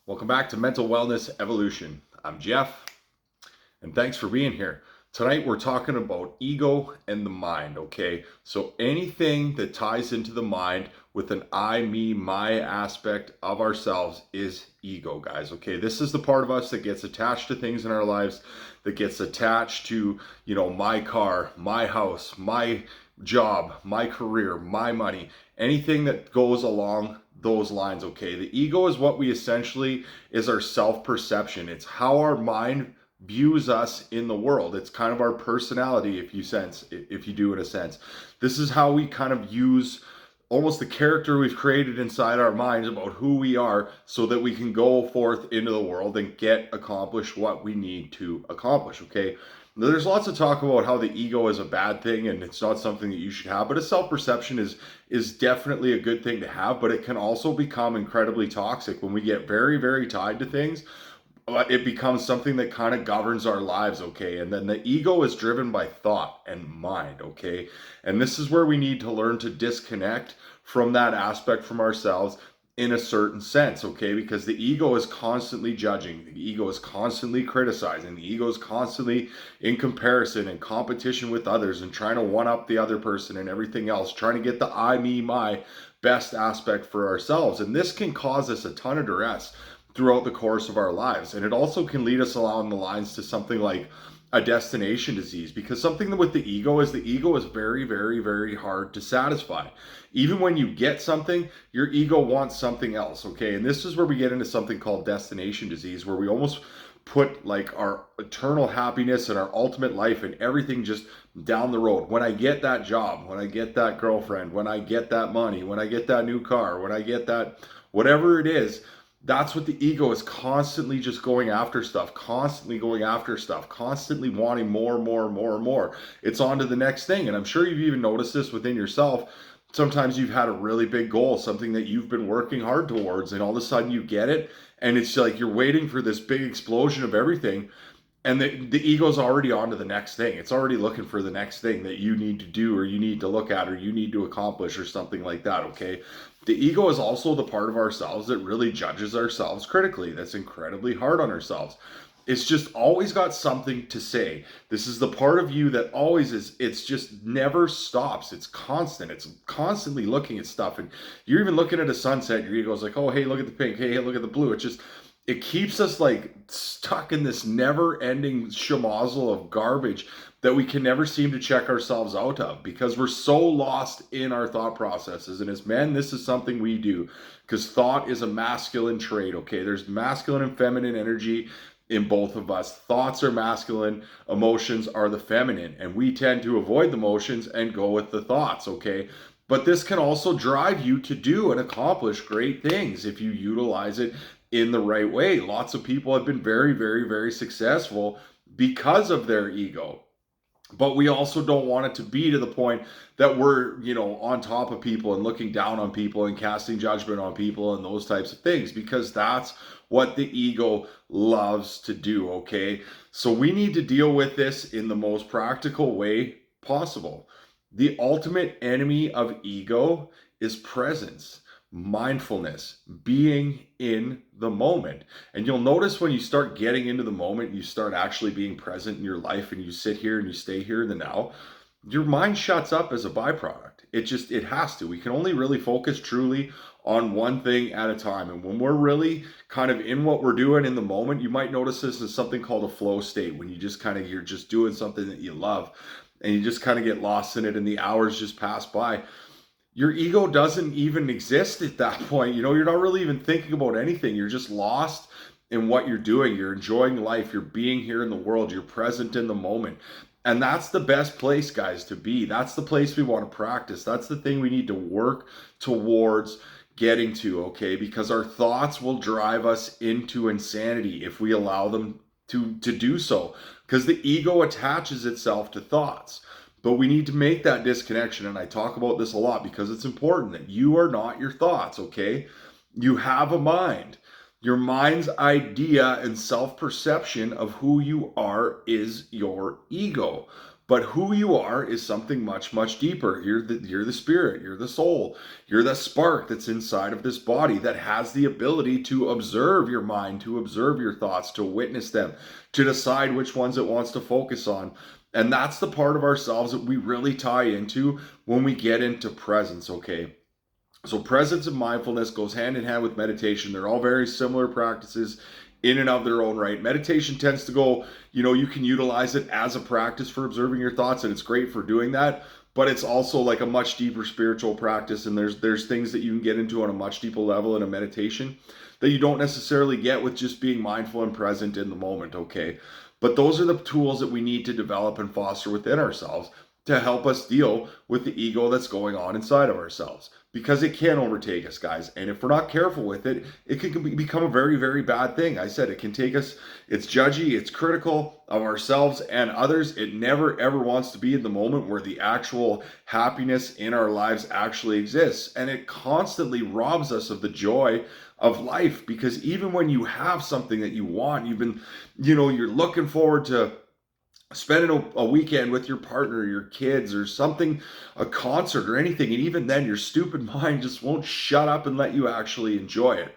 Welcome back to Mental Wellness Evolution. I'm Jeff, and thanks for being here. Tonight we're talking about ego and the mind, okay? So anything that ties into the mind with an I, me, my aspect of ourselves is ego, guys, okay? This is the part of us that gets attached to things in our lives, that gets attached to, my car, my house, my job, my career, my money, anything that goes along those lines, okay? The ego is what we essentially is our self-perception. It's how our mind views us in the world. It's kind of our personality, if you do in a sense. This is how we kind of use almost the character we've created inside our minds about who we are so that we can go forth into the world and accomplish what we need to accomplish, okay? Now, there's lots of talk about how the ego is a bad thing and it's not something that you should have, but a self-perception is definitely a good thing to have, but it can also become incredibly toxic when we get very, very tied to things. It becomes something that kind of governs our lives, okay? And then the ego is driven by thought and mind, okay? And this is where we need to learn to disconnect from that aspect from ourselves in a certain sense, okay? Because the ego is constantly judging, the ego is constantly criticizing, the ego is constantly in comparison and competition with others and trying to one up the other person and everything else, trying to get the I, me, my best aspect for ourselves. And this can cause us a ton of duress throughout the course of our lives. And it also can lead us along the lines to something like a destination disease, because something with the ego is very, very, very hard to satisfy. Even when you get something, your ego wants something else, okay? And this is where we get into something called destination disease, where we almost put like our eternal happiness and our ultimate life and everything just down the road. When I get that job, when I get that girlfriend, when I get that money, when I get that new car, when I get that whatever it is, that's what the ego is constantly just going after stuff, constantly going after stuff, constantly wanting more, more, more, more. It's on to the next thing. And I'm sure you've even noticed this within yourself. Sometimes you've had a really big goal, something that you've been working hard towards, and all of a sudden you get it. And it's like you're waiting for this big explosion of everything. And the ego's already on to the next thing. It's already looking for the next thing that you need to do or you need to look at or you need to accomplish or something like that, okay? The ego is also the part of ourselves that really judges ourselves critically. That's incredibly hard on ourselves. It's just always got something to say. This is the part of you that always is, it's just never stops. It's constant. It's constantly looking at stuff. And you're even looking at a sunset, your ego's like, oh, hey, look at the pink. Hey, look at the blue. It's just, it keeps us like stuck in this never ending schmozzle of garbage that we can never seem to check ourselves out of because we're so lost in our thought processes. And as men, this is something we do because thought is a masculine trait, okay? There's masculine and feminine energy in both of us. Thoughts are masculine, emotions are the feminine, and we tend to avoid the emotions and go with the thoughts, okay? But this can also drive you to do and accomplish great things if you utilize it in the right way. Lots of people have been very, very, very successful because of their ego. But we also don't want it to be to the point that we're, on top of people and looking down on people and casting judgment on people and those types of things, because that's what the ego loves to do, okay? So we need to deal with this in the most practical way possible. The ultimate enemy of ego is presence, mindfulness, being in the moment. And you'll notice when you start getting into the moment, you start actually being present in your life and you sit here and you stay here in the now, your mind shuts up as a byproduct. It has to. We can only really focus truly on one thing at a time. And when we're really kind of in what we're doing in the moment, you might notice this as something called a flow state, when you just kind of, you're just doing something that you love and you just kind of get lost in it and the hours just pass by. Your ego doesn't even exist at that point. You're not really even thinking about anything. You're just lost in what you're doing. You're enjoying life. You're being here in the world. You're present in the moment. And that's the best place, guys, to be. That's the place we want to practice. That's the thing we need to work towards getting to, okay? Because our thoughts will drive us into insanity if we allow them to do so. Because the ego attaches itself to thoughts. But we need to make that disconnection, and I talk about this a lot because it's important that you are not your thoughts, okay? You have a mind. Your mind's idea and self-perception of who you are is your ego. But who you are is something much, much deeper. You're the spirit, you're the soul, you're the spark that's inside of this body that has the ability to observe your mind, to observe your thoughts, to witness them, to decide which ones it wants to focus on. And that's the part of ourselves that we really tie into when we get into presence, okay? So presence and mindfulness goes hand in hand with meditation. They're all very similar practices in and of their own right. Meditation tends to go, you can utilize it as a practice for observing your thoughts, and it's great for doing that. But it's also like a much deeper spiritual practice, and there's things that you can get into on a much deeper level in a meditation that you don't necessarily get with just being mindful and present in the moment, okay? But those are the tools that we need to develop and foster within ourselves to help us deal with the ego that's going on inside of ourselves, because it can overtake us, guys. And if we're not careful with it, it can become a very, very bad thing. I said it can take us, it's judgy, it's critical of ourselves and others. It never, ever wants to be in the moment where the actual happiness in our lives actually exists. And it constantly robs us of the joy of life, because even when you have something that you want, you're looking forward to spending a weekend with your partner, your kids, or something, a concert or anything, and even then your stupid mind just won't shut up and let you actually enjoy it.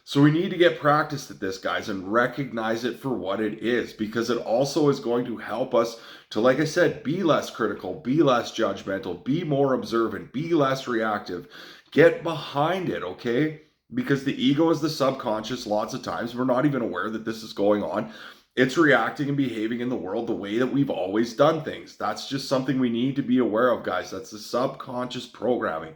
So we need to get practiced at this, guys, and recognize it for what it is, because it also is going to help us to, like I said, be less critical, be less judgmental, be more observant, be less reactive. Get behind it, okay? Because the ego is the subconscious. Lots of times we're not even aware that this is going on. It's reacting and behaving in the world the way that we've always done things. That's just something we need to be aware of, guys. That's the subconscious programming.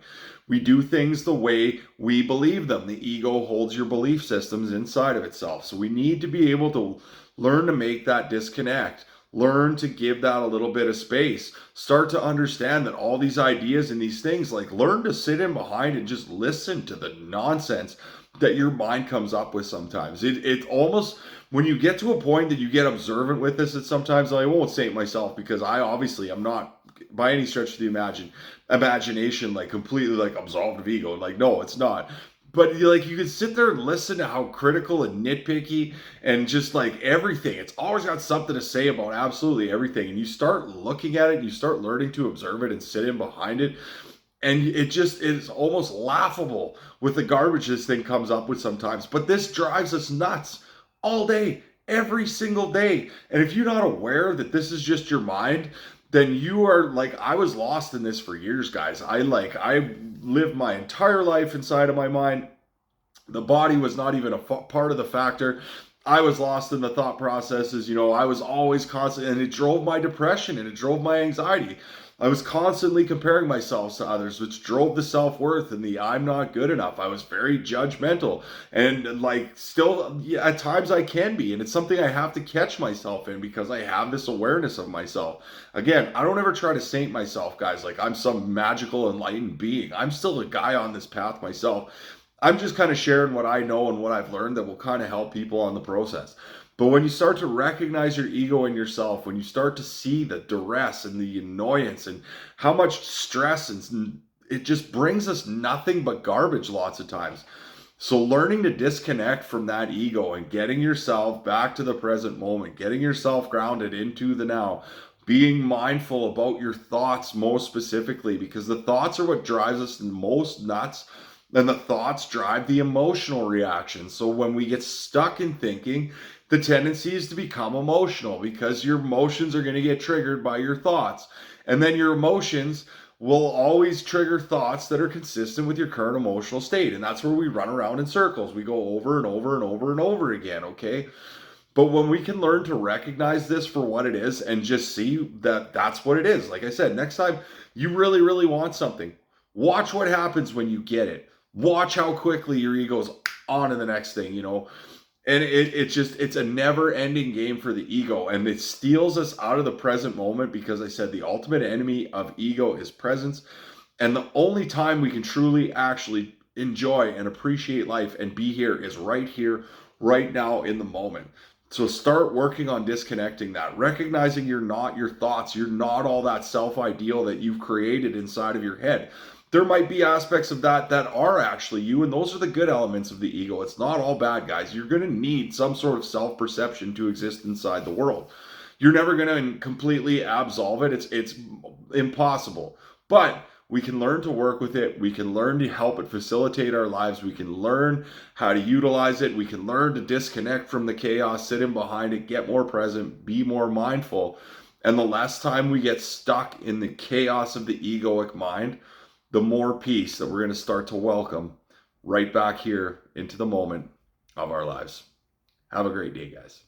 We do things the way we believe them. The ego holds your belief systems inside of itself. So we need to be able to learn to make that disconnect. Learn to give that a little bit of space. Start to understand that all these ideas and these things, like, learn to sit in behind and just listen to the nonsense that your mind comes up with sometimes. It almost, when you get to a point that you get observant with this, it's sometimes, I won't say it myself, because I'm not by any stretch of the imagination like completely like absolved of ego. Like, no, it's not. But you can sit there and listen to how critical and nitpicky and just like everything. It's always got something to say about absolutely everything. And you start looking at it, and you start learning to observe it and sit in behind it. And it just is almost laughable with the garbage this thing comes up with sometimes. But this drives us nuts all day, every single day. And if you're not aware that this is just your mind, then you are like, I was lost in this for years, guys. I lived my entire life inside of my mind. The body was not even a part of the factor. I was lost in the thought processes. I was always constant, and it drove my depression and it drove my anxiety. I was constantly comparing myself to others, which drove the self-worth and the I'm not good enough. I was very judgmental, and still, yeah, at times I can be, and it's something I have to catch myself in, because I have this awareness of myself. Again, I don't ever try to saint myself, guys, like I'm some magical enlightened being. I'm still a guy on this path myself. I'm just kind of sharing what I know and what I've learned that will kind of help people on the process. But when you start to recognize your ego in yourself, when you start to see the duress and the annoyance and how much stress, and it just brings us nothing but garbage lots of times. So learning to disconnect from that ego and getting yourself back to the present moment, getting yourself grounded into the now, being mindful about your thoughts most specifically, because the thoughts are what drives us the most nuts. And the thoughts drive the emotional reaction. So when we get stuck in thinking, the tendency is to become emotional, because your emotions are going to get triggered by your thoughts. And then your emotions will always trigger thoughts that are consistent with your current emotional state. And that's where we run around in circles. We go over and over and over and over again, okay? But when we can learn to recognize this for what it is and just see that that's what it is, like I said, next time you really, really want something, watch what happens when you get it. Watch how quickly your ego's on to the next thing, And it's a never ending game for the ego, and it steals us out of the present moment, because I said the ultimate enemy of ego is presence. And the only time we can truly actually enjoy and appreciate life and be here, right now in the moment. So start working on disconnecting that, recognizing you're not your thoughts, you're not all that self-ideal that you've created inside of your head. There might be aspects of that are actually you, and those are the good elements of the ego. It's not all bad, guys. You're going to need some sort of self-perception to exist inside the world. You're never going to completely absolve it. It's impossible. But we can learn to work with it. We can learn to help it facilitate our lives. We can learn how to utilize it. We can learn to disconnect from the chaos, sit in behind it, get more present, be more mindful. And the less time we get stuck in the chaos of the egoic mind, the more peace that we're going to start to welcome right back here into the moment of our lives. Have a great day, guys.